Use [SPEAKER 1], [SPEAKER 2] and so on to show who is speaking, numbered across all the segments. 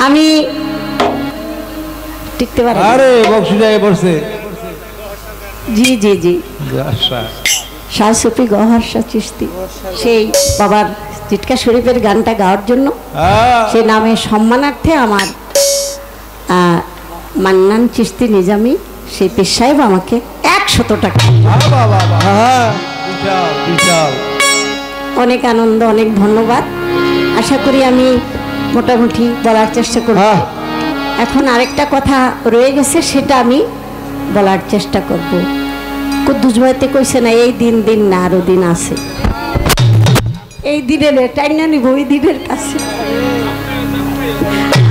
[SPEAKER 1] আমি টিকতে পারি।
[SPEAKER 2] আরে বক্সিজায় পড়ছে।
[SPEAKER 1] জি জি জি শাহ সুফি গওহার শাহ চিশতি, সেই বাবার চিৎকার শরীফের গানটা গাওয়ার জন্য সে নামে সম্মানার্থে আমার মান্নান চিশতি নিজামি সেই পীর সাহেব আমাকে 100 টাকা। অনেক আনন্দ, অনেক ধন্যবাদ। আশা করি আমি মোটামুটি বলার চেষ্টা করব। এখন আরেকটা কথা রয়ে গেছে, সেটা আমি বলার চেষ্টা করব। কুদ্দুস ভাইতে কইছে না এই দিন দিন না আরো দিন আছে, এই দিনের টাইনা নিব ওই দিনের কাছে,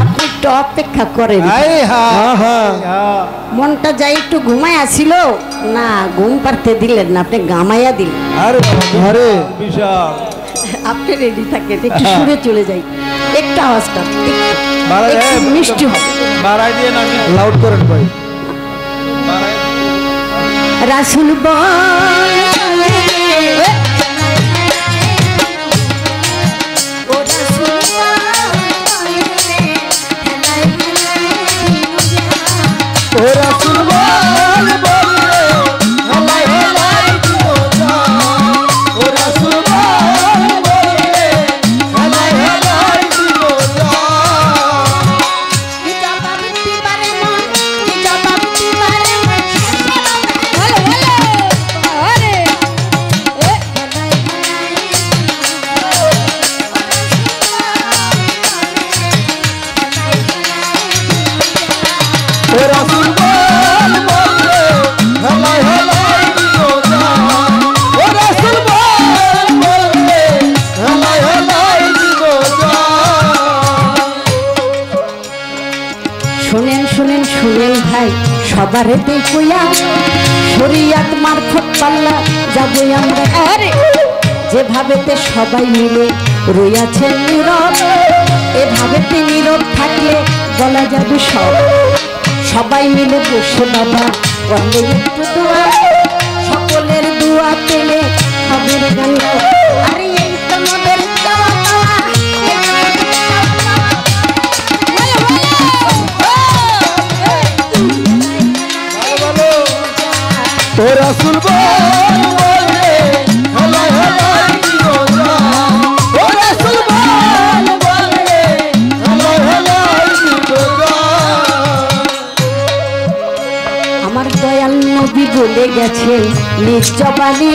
[SPEAKER 1] আপনি একটু অপেক্ষা করেন। মনটা যাই একটু ঘুমায় আসিল না, ঘুম পারতে দিলেন না, আপনি গামাইয়া দিলেন। আপনি রেডি থাকেন, একটু সুরে চলে যাই, একটু আওয়াজটা মিষ্টি হবে,
[SPEAKER 2] লাউড করেন ভাই।
[SPEAKER 1] রাসূল সবারে দেখুয়া শরিয়াত মারফত পাল্লা যাবো আমরা, যেভাবেতে সবাই মিলে রইয়াছে নীরব, এভাবেতে নীরব থাকলে বলা যাবে সব। সবাই মিলে বসে বাবা বললে একটু দোয়া, সকলের দোয়া পেলে হবে গান। আরে এই তো মোদের
[SPEAKER 2] রাসূল বলে হালাই হালাই জীবনা, ও রাসূল বলে হালাই হালাই জীবনা।
[SPEAKER 1] আমার দয়াল নবী বলে গেছে নিজ জবানে,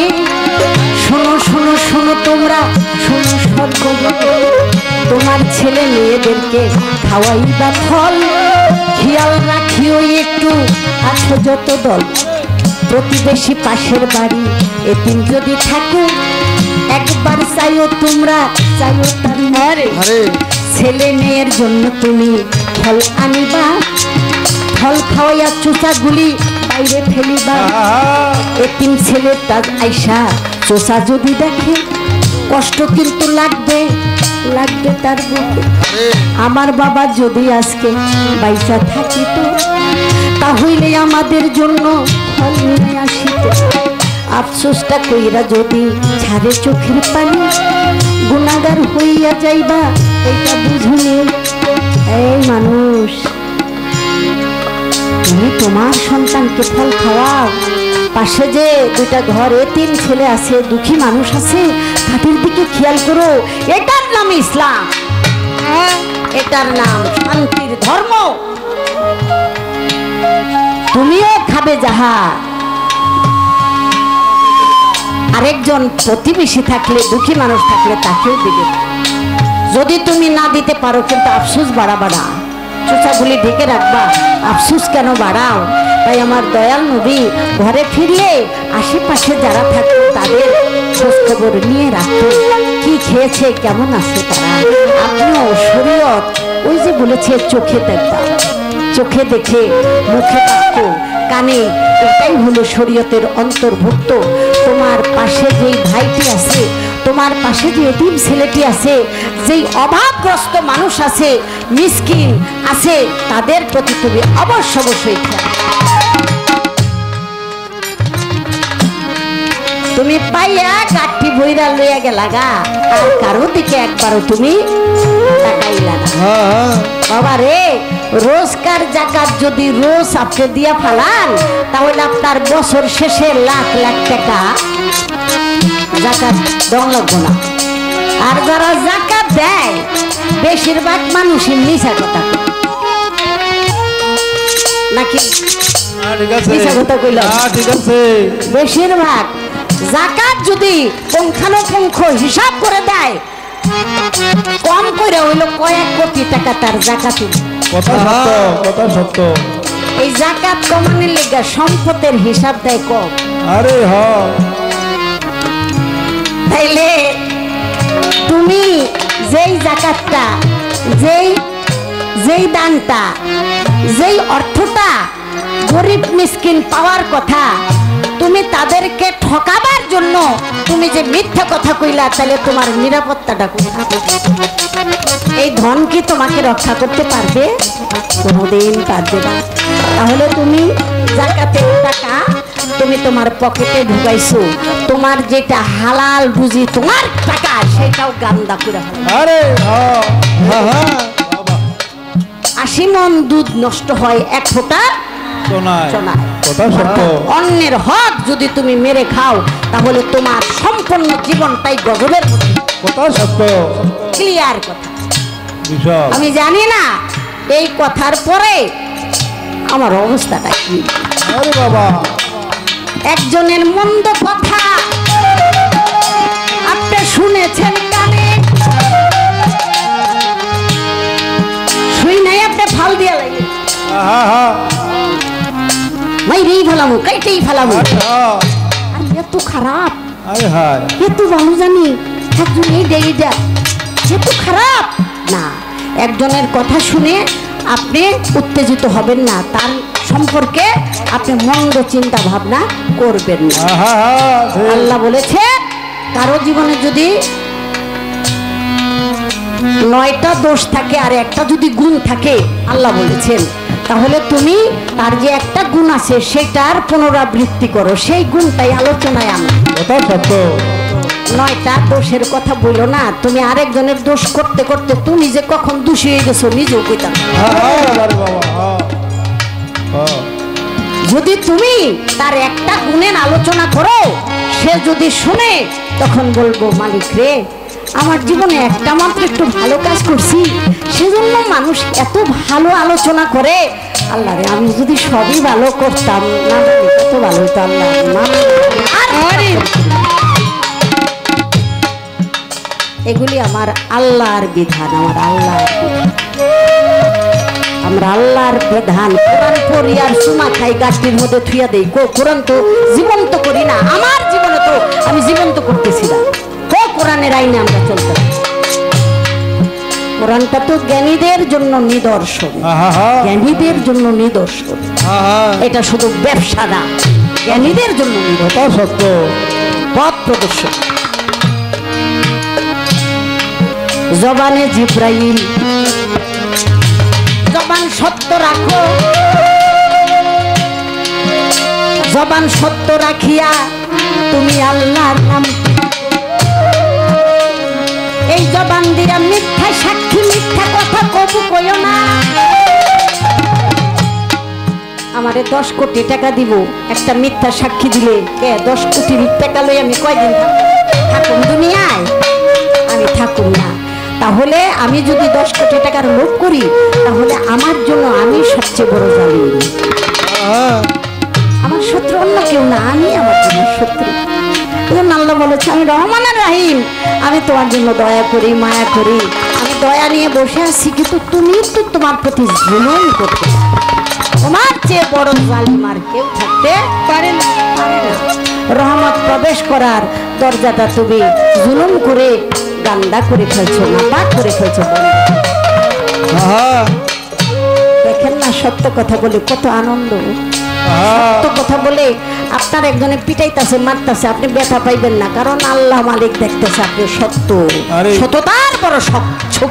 [SPEAKER 1] শোনো শোনো শোনো তোমরা শোনো সর্বজনে, তোমার ছেলে মেয়েদেরকে খাওয়াইবা ফল, খেয়াল রাখিও একটু আছো যত দল। প্রতিবেশী পাশের বাড়ি এতিম যদি থাকে, একবার চাইও তোমরা চাইও তার মারে, ছেলে মেয়ের জন্য তুমি ফল আনিবা, ফল খাওয়াইয়া চোষাগুলি বাইরে ফেলিবা। এতিম ছেলেটা আইসা চোষা যদি দেখে, কষ্ট কিন্তু লাগবে লাগবে তার বুকে। আমার বাবা যদি আজকে বাইসা থাকিত, তাহলে আমাদের জন্য ফল নিয়ে আসিত। আফসোসটা কইরা যদি ছাড়ে চোখের পানি, গুনাহগার হইয়া যাইবা এটা বুঝুনি। এই মানুষ, তুমি তোমার সন্তানকে ফল খাওয়াও, পাশে যে দুটা ঘর এতিম ছেলে আছে, দুঃখী মানুষ আছে, তাদের দিকে খেয়াল করো। এটার নাম ইসলাম, এটার নাম শান্তির ধর্ম। তুমিও খাবে যাহা, আরেকজন প্রতিবেশী থাকলে, দুঃখী মানুষ থাকলে তাকেও দিবে। যদি তুমি না দিতে পারো কিন্তু আফসোস বাড়াবা না, চোষাগুলি ঢেকে রাখবা, আফসোস কেন বাড়াও? তাই আমার দয়াল নবী ঘরে ফিরলে আশেপাশে যারা থাকতো তাদের খোঁজ খবর নিয়ে রাখতো, কি খেয়েছে কেমন আছে তারা। আপনিও শরীয়ত ওই যে বলেছে চোখে দেখবা, চোখে দেখে মুখে থাকতো কানে, এটাই হলো শরীয়তের অন্তর্ভুক্ত। তোমার পাশে যেই ভাইটি আছে, তোমার পাশে যে এতিম ছেলেটি আছে, যেই অভাবগ্রস্ত মানুষ আছে, মিসকিন আছে, তাদের প্রতি তুমি অবশ্যই খেয়াল। তুমি পাইয়া গাঠি বইরা লইয়া গেলা গা, আর কারো দিকে একবারও তুমি তাকাইলা না। বাবা রে, রোজকার জাকাত যদি রোজ আপনি দিয়া ফালান, তাহলে আপনার বছর শেষে লাখ লাখ টাকা জাকাত দং লাগবো না। আর যারা জাকাত দেয় বেশিরভাগ মানুষই মিছা কথা কয়। নাকি মিছা কথা কইল?
[SPEAKER 2] ঠিক আছে।
[SPEAKER 1] বেশিরভাগ জাকাত যদি পুঙ্খানুপুঙ্খ হিসাব করে দেয়, কম করে হইল কয়েক কোটি টাকা তার জাকাত।
[SPEAKER 2] কথা সত্য, কথা সত্য।
[SPEAKER 1] এই জাকাত কমানোর লেগে সম্পদের হিসাব দেয় কম।
[SPEAKER 2] আরে হ্যাঁ,
[SPEAKER 1] তাইলে তুমি যেই জাকাতটা, যেই দানটা, যেই অর্থটা গরিব মিসকিন পাওয়ার কথা, তুমি তাদেরকে ঠকাবার জন্য তুমি যে মিথ্যা কথা কইলা, তাহলে তোমার নিরাপত্তাটা কোথায়? এই ধন কি তোমাকে রক্ষা করতে পারবে? কোনোদিন পারবে না। তাহলে তুমি জাকাতের টাকা তুমি তোমার পকেটে ঢুকাইছো, তোমার যেটা হালাল রুজি তোমার টাকা, সেটাও গান্দা করে ফেলো।
[SPEAKER 2] আরে হ্যাঁ হ্যাঁ,
[SPEAKER 1] 80 মণ দুধ নষ্ট হয় এক ফোঁটা
[SPEAKER 2] শোনায়,
[SPEAKER 1] সোনায়।
[SPEAKER 2] কথা সত্য।
[SPEAKER 1] অন্যের হক যদি তুমি মেরে খাও, তাহলে তোমার সম্পূর্ণ জীবনটাই গজবের মধ্যে।
[SPEAKER 2] কথা সত্য,
[SPEAKER 1] ক্লিয়ার কথা।
[SPEAKER 2] বিশাল।
[SPEAKER 1] আমি জানি না এই কথার পরে আমার অবস্থাটা কি।
[SPEAKER 2] আরে বাবা,
[SPEAKER 1] একজনের মন্দ কথা আপনি শুনেছেন কানে, শুই নাই আপনি ফাল দিয়া লাগে
[SPEAKER 2] হ্যাঁ হ্যাঁ,
[SPEAKER 1] মাইরেই ফেলামু, কাইটেই ফেলামু।
[SPEAKER 2] হ্যাঁ।
[SPEAKER 1] আর এত খারাপ,
[SPEAKER 2] আরে হায়,
[SPEAKER 1] এত ভালো জানি একজন এই দেই যা, এত খারাপ না। একজনের কথা শুনে আপনি উত্তেজিত হবেন না, তার সম্পর্কে আপনি মন্দ চিন্তা ভাবনা করবেন না।
[SPEAKER 2] হ্যাঁ হ্যাঁ,
[SPEAKER 1] আল্লাহ বলেছে কারো জীবনে যদি 9টা দোষ থাকে আর একটা যদি গুণ থাকে, আল্লাহ বলেছেন, তাহলে তুমি তার যে একটা গুণ আছে সেটার পুনরাবৃত্তি করো, সেই গুণটাই আলোচনায় আনো।
[SPEAKER 2] কথা সত্য।
[SPEAKER 1] 9টা দোষের কথা বলো না, তুমি আরেকজনের দোষ করতে করতে তুমি যে কখন দোষী হয়ে গেছো নিজেও কইতাম।
[SPEAKER 2] হ্যাঁ হ্যাঁ, আরে বাবা, হ্যাঁ হ্যাঁ।
[SPEAKER 1] যদি তুমি তার একটা গুণের আলোচনা করো, সে যদি শুনে, তখন বলবো মালিক রে, আমার জীবনে একটা মাত্র একটু ভালো কাজ করছি, সেজন্য মানুষ এত ভালো আলোচনা করে। আল্লাহ রে, আমি যদি সবই ভালো করতাম না, কত ভালো হতো আল্লাহ। এগুলি আমার আল্লাহর বিধান, আমার আল্লাহর বিধান। আমরা আল্লাহর বিধান কোরআন পড়ি আর সুমা খাই, গাছটির মধ্যে থুইয়া দেই। কোরআন তো জীবন্ত করি না, আমার জীবনে তো আমি জীবন্ত করতেছি না। কোরআনের আইনে আমরা চলতে, কোরআনটা তো জ্ঞানীদের জন্য নিদর্শন, জ্ঞানীদের জন্য নিদর্শন। এটা শুধু ব্যবসা না, জ্ঞানীদের জন্য নিদর্শন,
[SPEAKER 2] সত্য
[SPEAKER 1] পথ প্রদর্শন। জবানে জিব্রাইল, জবান সত্য রাখো, জবান সত্য রাখিয়া তুমি আল্লাহর নাম, এই জবান দিয়া মিথ্যা সাক্ষী, মিথ্যা কথা কবু কইও না। আমারে 10 কোটি টাকা দিব, একটা মিথ্যা সাক্ষী দিলে কে 10 কোটি টাকা লই আমি কয়দিন থাকুন দুনিয়ায়? আমি থাকুন না। তাহলে আমি যদি 10 কোটি টাকার লোভ করি, তাহলে আমার জন্য আমি সবচেয়ে বড় জালিম। আমার শত্রু অন্য কেউ না, আমি আমার জন্য শত্রু। আল্লাহ বলেছে আমি রহমান আর রাহিম, আমি তোমার জন্য দয়া করি, মায়া করি, আমি দয়া নিয়ে বসে আছি, কিন্তু তুমি তো তোমার প্রতি জুলুম করতে, তোমার চেয়ে বড় জালিম আর কেউ থাকতে পারে না। রহমত প্রবেশ করার দরজাটা তুমি জুলুম করে গান্দা করে ফেলছো, নাপাক করে ফেলছো। দেখেন না, সত্য কথা বলে কত আনন্দ। সত্য কথা বলে আপনার একজনে পিটাইতেছে, মারতেছে, আপনি ব্যথা পাইবেন না, কারণ আল্লাহ মালিক দেখতেছে আপনি সত্য, সততার বড় শক্তি।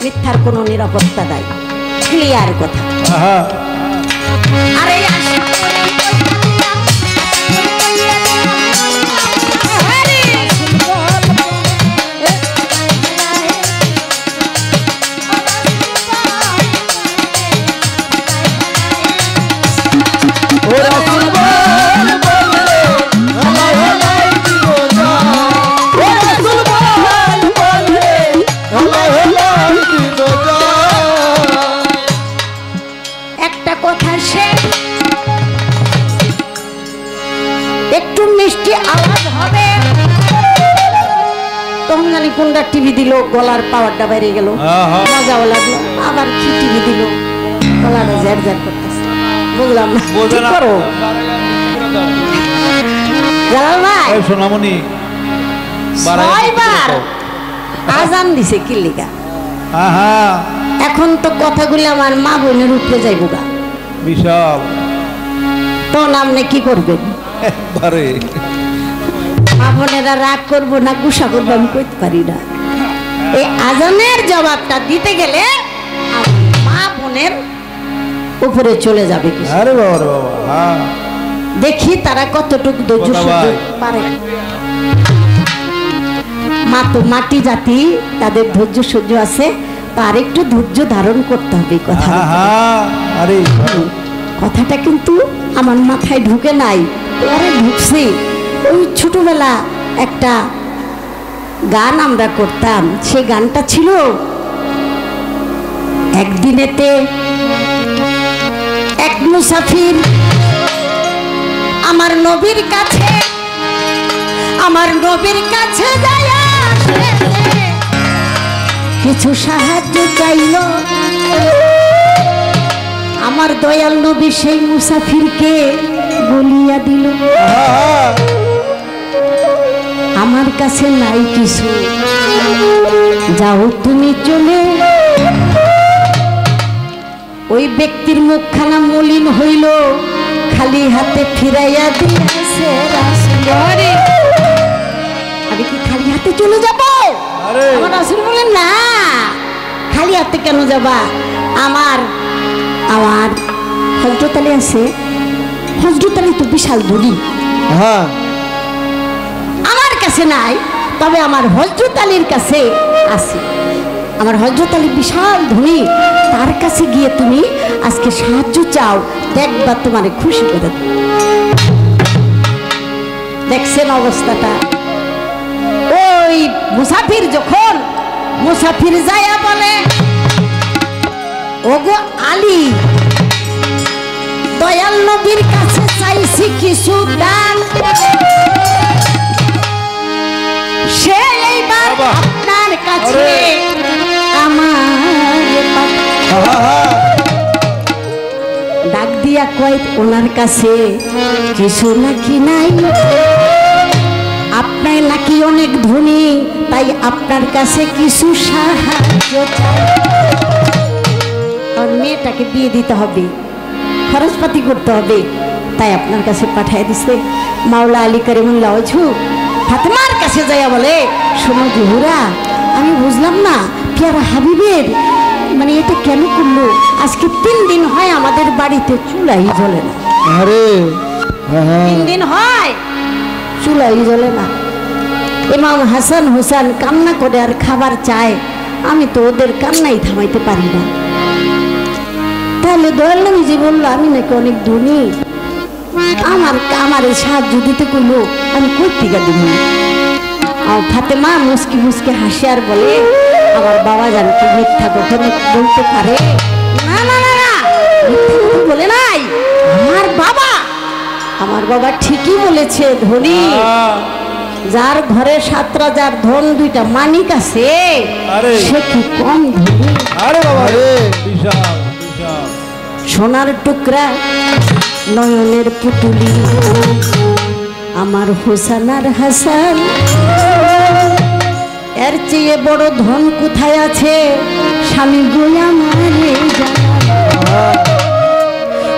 [SPEAKER 1] মিথ্যার কোনো নিরাপত্তা নাই, ক্লিয়ার কথা। আরে জানি কোনটা টিভি দিল, গলার পাওয়ারটা বেড়ে গেল, মজাও লাগলো। আবার কি টিভি দিল, গলাটা জ্যার জ্যার করতেছে, বুঝলাম না কি করো। জালাল ভাই
[SPEAKER 2] সোনামণি
[SPEAKER 1] 6বার আজান দিছে কি লিগা? এখন তো কথাগুলো আমার মা বোনের উপরে যাইব গা,
[SPEAKER 2] বিশাল
[SPEAKER 1] তো নামনে কি করবেন?
[SPEAKER 2] একবারে
[SPEAKER 1] মা বোনেরা রাগ করবো না গুসা করবো আমি কইতে পারি না। এই আজানের জবাবটা দিতে গেলে আমার মা বোনের উপরে চলে যাবে কিছু।
[SPEAKER 2] আরে বাবা রে বাবা, হ্যাঁ
[SPEAKER 1] দেখি তারা কতটুকু ধৈর্য সহ্য পারে। মা তো মাটি জাতি, তাদের ধৈর্য সহ্য আছে, তো আরেকটু ধৈর্য ধারণ করতে হবে। কথা
[SPEAKER 2] আরে
[SPEAKER 1] কথাটা কিন্তু আমার মাথায় ঢুকে নাই, পরে ঢুকছে। ওই ছোটবেলা একটা গান আমরা করতাম, সে গানটা ছিল একদিনেতে এক মুসাফির আমার নবীর কাছে, আমার নবীর কাছে যাইয়া কিছু সাহায্য চাইল। আমার দয়াল নবী সেই মুসাফিরকে বলিয়া দিল, আমার কাছে নাই কিছু, যাও তুমি চলে। ওই ব্যক্তির মুখখানা মলিন হইল, খালি হাতে ফিরাইয়া দিয়েছে রাসূল। আমি কি খালি হাতে চলে যাব? আমার রাসূল বলেন না, খালি হাতে কেন যাবা? আমার আমার হযরত আলী আছে, হযরত আলী তো বিশাল ধনী,
[SPEAKER 2] হ্যাঁ
[SPEAKER 1] আমার কাছে নাই, তবে আমার হযরত আলীর কাছে আছে। আমার হযরত আলী বিশাল ধনী, তার কাছে গিয়ে তুমি আজকে সাহায্য চাও, দেখবা তোমারে খুশি করে দেব। দেখছেন অবস্থাটা? ওই মুসাফির যখন মুসাফির যায়া বলে, ওগো আলী, দয়াল নবীর কাছে চাইছি কিছু দান, সে এইবার আপনার কাছে আমার ডাক দিয়া কয়, ওনার কাছে কিছু নাকি নাই, আপনার নাকি অনেক ধনী, তাই আপনার কাছে কিছু সাহায্য চাই। আর মেয়েটাকে বিয়ে দিতে হবে, খরচপাতি করতে হবে, তাই আপনার কাছে পাঠিয়ে দিছে। মাওলা আলী করিমুল্লাহ ওয়াজহু ফাতেমার কাছে যাইয়া বলে, শোনো জহুরা, আমি বুঝলাম না পেয়ারা হাবিবের মানে এটা কেন করলো, আজকে 3 দিন হয় আমাদের বাড়িতে চুলাই জ্বলে না।
[SPEAKER 2] আরে
[SPEAKER 1] 3 দিন হয় চুলাই জ্বলে না। ইমাম হাসান হুসাইন কান্না করে আর খাবার চায়, আমি তো ওদের কান্নাই থামাইতে পারি না। তাহলে দয়াল নবীজি বললো, আমি নাকি অনেক ধনী, আমার সাহায্য দিতে কইলো, আমি কই থেকে দিব? ফাতেমা মুসকি মুসকি হাসি আর বলে, আমার বাবা জান কি মিথ্যা কথা বলতে পারে? না না না না, মিথ্যা কথা বলে নাই। আমার বাবা ঠিকই বলেছে, ধনী, যার ঘরে 7 রাজার ধন 2টা মানিক আছে, সে কি কম ধনী?
[SPEAKER 2] আরে বাবা রে, বিশাল বিশাল।
[SPEAKER 1] সোনার টুকরা নয়নের পুতুলি আমার হোসেন আর হাসান, এর চেয়ে বড় ধন কোথায় আছে? স্বামী গোয়া মারে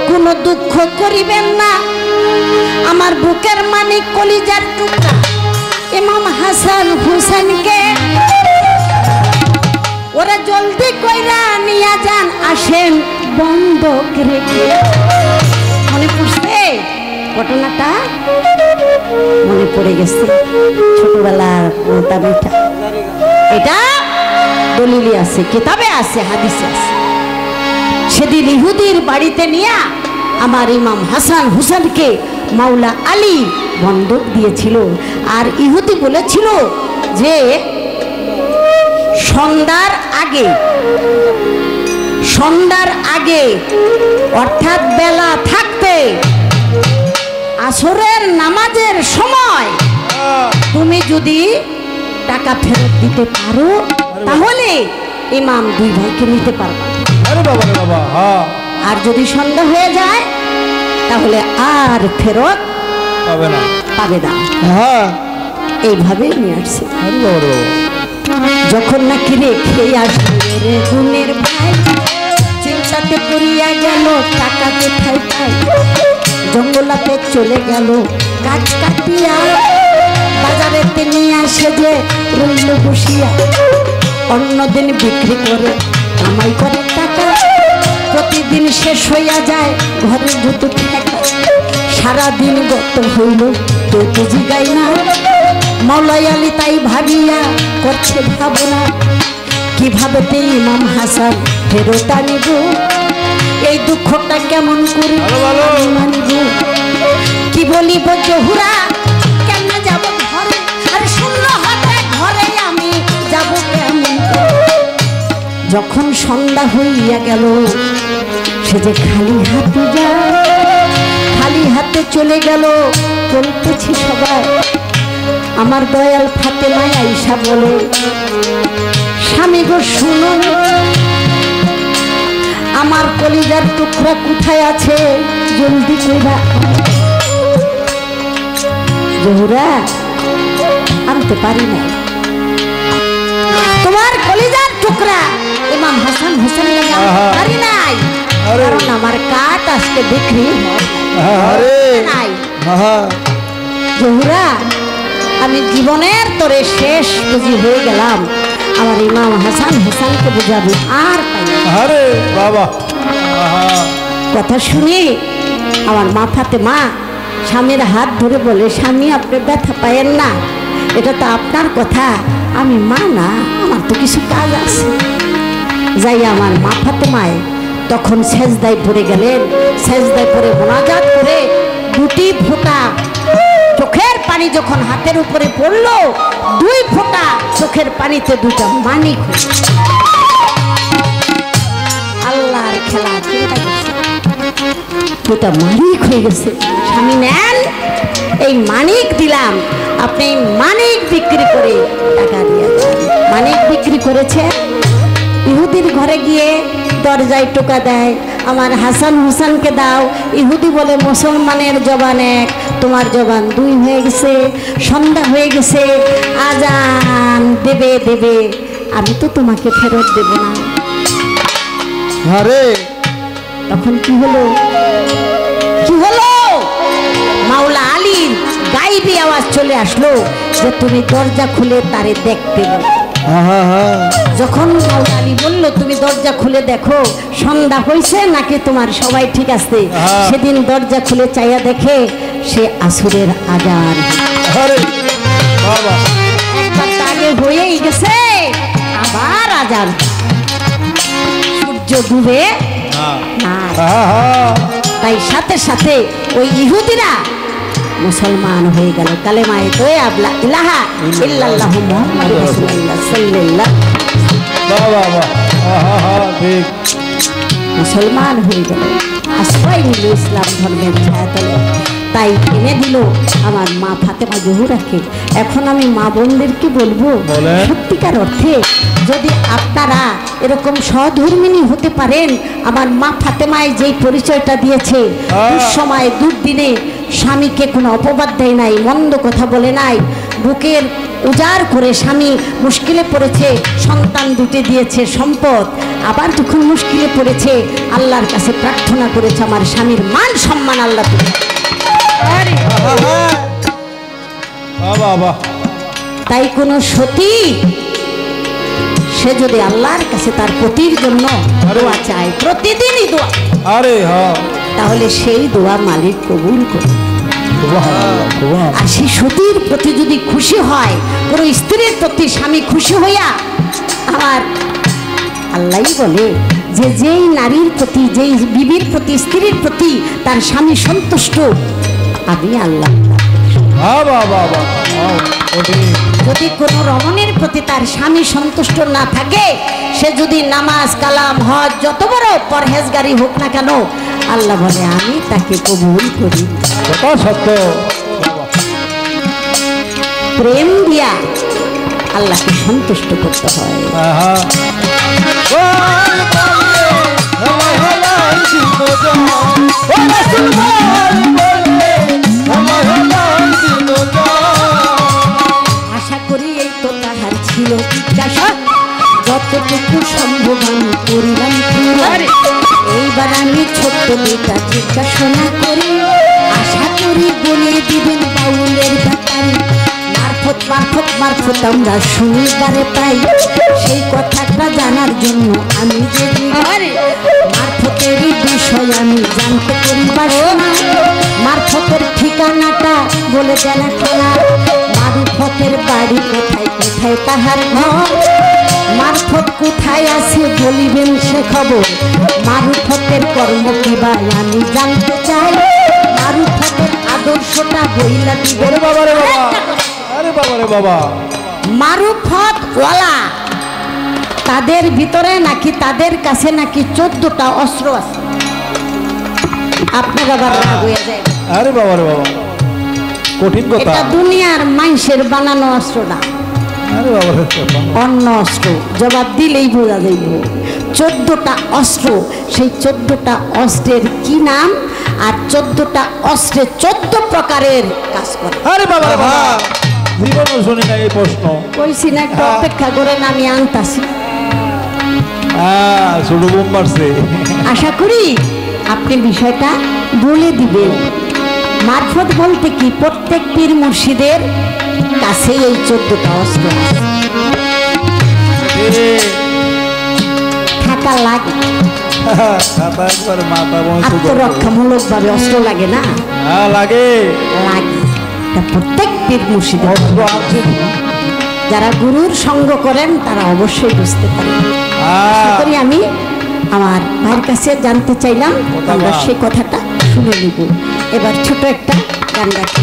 [SPEAKER 1] কোন দুঃখ করিবেন না, আমার বুকের মানিক কলিজার টুকরা ইমাম হাসান হুসেনকে ওরা জলদি কইরা নিয়া যান, আসেন বন্ধক রেখে। মনে পড়ছে ঘটনাটা? মনে পড়ে গেছে ছোটবেলার মোতাবেটা। এটা দলিলে আছে, কিতাবে আছে, হাদিসে আছে। সেদিন ইহুদির বাড়িতে নিয়ে আমার ইমাম হাসান হুসেনকে মাওলা আলী বন্ধক দিয়েছিল। আর ইহুদি বলেছিল যে সন্ধ্যার আগে অর্থাৎ বেলা থাকতে আসরের নামাজের সময় তুমি যদি টাকা ফেরত দিতে পারো তাহলে ইমাম দুই ভাইকে নিতে পারবা।
[SPEAKER 2] আরে বাবা রে বাবা, হ্যাঁ
[SPEAKER 1] আর যদি সন্ধ্যা হয়ে যায় তাহলে আর ফেরত
[SPEAKER 2] পাবে না।
[SPEAKER 1] পাবে না।
[SPEAKER 2] হ্যাঁ
[SPEAKER 1] এইভাবে নিয়ে আসছে।
[SPEAKER 2] আরে বাবা রে বাবা,
[SPEAKER 1] যখন নাকি রেখে আসবে রে গুণের ভাই, চিন্তাতে পড়িয়া গেল টাকা কোথায় পাই। জঙ্গলাতে চলে গেল গাছ কাটিয়া, বাজারেতে নিয়ে আসে যে রইল বসিয়া। অন্যদিন বিক্রি করে কামাই করে টাকা, প্রতিদিন শেষ হইয়া যায় ঘরে যত টাকা। সারাদিন গত হইল কেউ তো জিগাই না, মৌলাই আলী তাই ভাবিয়া করছে ভাবনা। কিভাবে ইমাম হাসান ফেরত আনিব, এই দুঃখটা কেমন করে মানিব। কি বলিব জহুরা কেমনে যাব ঘরে, আরে শূন্য হাতে ঘরে আমি যাব কেমন। যখন সন্ধ্যা হইয়া গেল সে যে খালি হাতে যায়, খালি হাতে চলে গেল বলতেছি সবাই। আমার দয়াল ফাতেমা আয়েশা বলে, স্বামী গো শুনো, আমার কলিজার টুকরা কোথায় আছে জলদি কইরা। জহুরা আনতে পারি না তোমার কলিজার টুকরা ইমাম হাসান হোসেন পারি নাই, কারণ আমার কাঠ আজকে বিক্রি নাই। জহুরা আমি জীবনের তোরে শেষ বুঝি হয়ে গেলাম, আমার ইমাম হাসান হোসেনকে বুঝাবো আর
[SPEAKER 2] আরে বাবা।
[SPEAKER 1] কথা শুনি আমার মা ফাতেমা স্বামীর হাত ধরে বলে, স্বামী আপনি ব্যথা পায়েন না, এটা তো আপনার কথা, আমি মা না, আমার তো কিছু কাজ আছে। যাই আমার মা ফাতেমায় তখন সেজদায় পড়ে গেলেন, সেজদায় পড়ে মোনাজাত করে দুটি ফোঁটা চোখের পানি যখন হাতের উপরে পড়লো, দুই ফোঁটা চোখের পানিতে দুটা মানিক। আল্লাহর খেলা, দুটা মানিক হয়ে গেছে। স্বামী নেন, এই মানিক দিলাম, আপনি মানিক বিক্রি করে টাকা দিয়ে যান। মানিক বিক্রি করেছে, ইহুদির ঘরে গিয়ে দরজায় টোকা দেয়, আমার হাসান হুসানকে দাও। ইহুদি বলে, মুসলমানের জবান এক, তোমার জবান দুই হয়ে গেছে, সন্ধ্যা হয়ে গেছে, আজান দেবে দেবে, আমি তো তোমাকে ফেরত দেব না।
[SPEAKER 2] আরে
[SPEAKER 1] তখন কি হলো, কি হলো, মাওলা আলীর গাইবি আওয়াজ চলে আসলো যে তুমি দরজা খুলে তারে দেখতে বলো। যখন মাওলা আলী বলল তুমি দরজা খুলে দেখো সন্ধ্যা হয়েছে নাকি তোমার সবাই ঠিক আছে, সেদিন দরজা খুলে চাইয়া দেখে সে আসরের আজান। একবার আগে হয়েই গেছে, আবার আজান, সূর্য ডুবে না। তাই সাথে সাথে ওই ইহুদিরা মুসলমান হয়ে গেল, কালেমায়ে তয়্যিবা ইলাহা ইল্লাল্লাহু মুহাম্মাদুর রাসূলুল্লাহ সাল্লাল্লাহু
[SPEAKER 2] ঠিক
[SPEAKER 1] মুসলমান হয়ে গেল, আশ্রয় নিল ইসলাম ধর্মের ছায়াতলে। তাই এনে দিল আমার মা ফাতেমা জহুরাকে। এখন আমি মা বোনদেরকে বলবো, সত্যিকার অর্থে যদি আপনারা এরকম সহধর্মিণী হতে পারেন, আমার মা ফাতেমায় যেই পরিচয়টা দিয়েছে, দুঃসময় দুর্দিনে স্বামীকে কোনো অপবাদ দেয় নাই, মন্দ কথা বলে নাই, বুকের উজাড় করে স্বামী মুশকিলে পড়েছে, সন্তান দুটি দিয়েছে সম্পদ, আবার যখন মুশকিলে পড়েছে আল্লাহর কাছে প্রার্থনা করেছে আমার স্বামীর মান সম্মান আল্লাহ। তাই কোনো সতী সে যদি আল্লাহর কাছে তার পতির জন্য দোয়া চায়, প্রতিদিনই দোয়া, তাহলে সেই দোয়া মালিক কবুল করে। আর সেই সতীর প্রতি যদি খুশি হয়, কোনো স্ত্রীর প্রতি স্বামী খুশি হইয়া, আমার আল্লাহ বলে যে যেই নারীর প্রতি, যেই বিবির প্রতি, স্ত্রীর প্রতি তার স্বামী সন্তুষ্ট, আমি আল্লাহ। যদি কোনো রমণীর প্রতি তার স্বামী সন্তুষ্ট না থাকে, সে যদি নামাজ কালাম হজ যত বড় পরহেজগারি হোক না কেন, আল্লাহ বলে আমি তাকে কবুল করি।
[SPEAKER 2] সত্য
[SPEAKER 1] প্রেম দিয়া আল্লাহকে সন্তুষ্ট করতে হয়।
[SPEAKER 2] আহা বল বলে আমার হলার জিন্দজান ও রাসূল বল বলে আমার হলার জিন্দজান।
[SPEAKER 1] আশা করি এই তো তাহার ছিল জিজ্ঞাসা, যতটুকু সম্ভব আমি করিলাম পূরণ। এইবার আমি ছোট্ট দুইটা জিজ্ঞাসা করি, আশা করি বলে দিবেন বাউলের ব্যাপারে। মারফত মারফত মারফত আমরা শুনিবারে পাই, সেই কথাটা জানার জন্য আমি যে মারফতেরই বিষয় আমি জানতে পরিবার। মারফতের ঠিকানাটা বলে দেন খানা, মারফতের বাড়ি কোথায় কোথায় তাহার ঘর। মারফত কোথায় আছে বলিবেন সে খবর, মারফতের কর্ম কিবা আমি জানতে চাই। মারফতের আদর্শটা বইলা দিবেন।
[SPEAKER 2] ওরে বাবা রে বাবা, আরে বাবা রে বাবা।
[SPEAKER 1] মারুফত ওয়ালা তাদের ভিতরে নাকি তাদের কাছে নাকি 14টা অস্ত্র আছে। আপনার আবার রাগ হয়ে যায়।
[SPEAKER 2] আরে বাবা রে বাবা, কঠিন কথা।
[SPEAKER 1] এটা দুনিয়ার মানুষের বানানো অস্ত্র না,
[SPEAKER 2] আরে বাবা রে বাবা,
[SPEAKER 1] অন্য অস্ত্র। জবাব দিলেই বোঝা যাইব 14টা অস্ত্র। সেই 14টা অস্ত্রের কি নাম, আর 14টা অস্ত্রে 14 প্রকারের কাজ করে।
[SPEAKER 2] আরে বাবা রে বাবা, জীবনও শুনি না এই প্রশ্ন।
[SPEAKER 1] কইছি না একটু অপেক্ষা করেন, আমি আনতাছি।
[SPEAKER 2] হ্যাঁ, ছোট বোম মারছে।
[SPEAKER 1] আশা করি আপনি বিষয়টা বলে দিবেন। মারফত বলতে কি, প্রত্যেক পীর মুর্শিদের কাছে এই 14টা অস্ত্র আছে। থাকা লাগে,
[SPEAKER 2] খাতা একবারে মাথা বন্ধ করে।
[SPEAKER 1] আত্মরক্ষামূলক ভাবে অস্ত্র লাগে না?
[SPEAKER 2] হ্যাঁ লাগে,
[SPEAKER 1] লাগে। তা প্রত্যেক পীর মুর্শিদের
[SPEAKER 2] অস্ত্র আছে।
[SPEAKER 1] যারা গুরুর সঙ্গ করেন তারা অবশ্যই বুঝতে পারেন।
[SPEAKER 2] হ্যাঁ,
[SPEAKER 1] আশা করি আমি আমার ভাইয়ের কাছে জানতে চাইলাম, আমরা সেই কথাটা শুনে নিব। এবার ছোট একটা গান গাচ্ছি।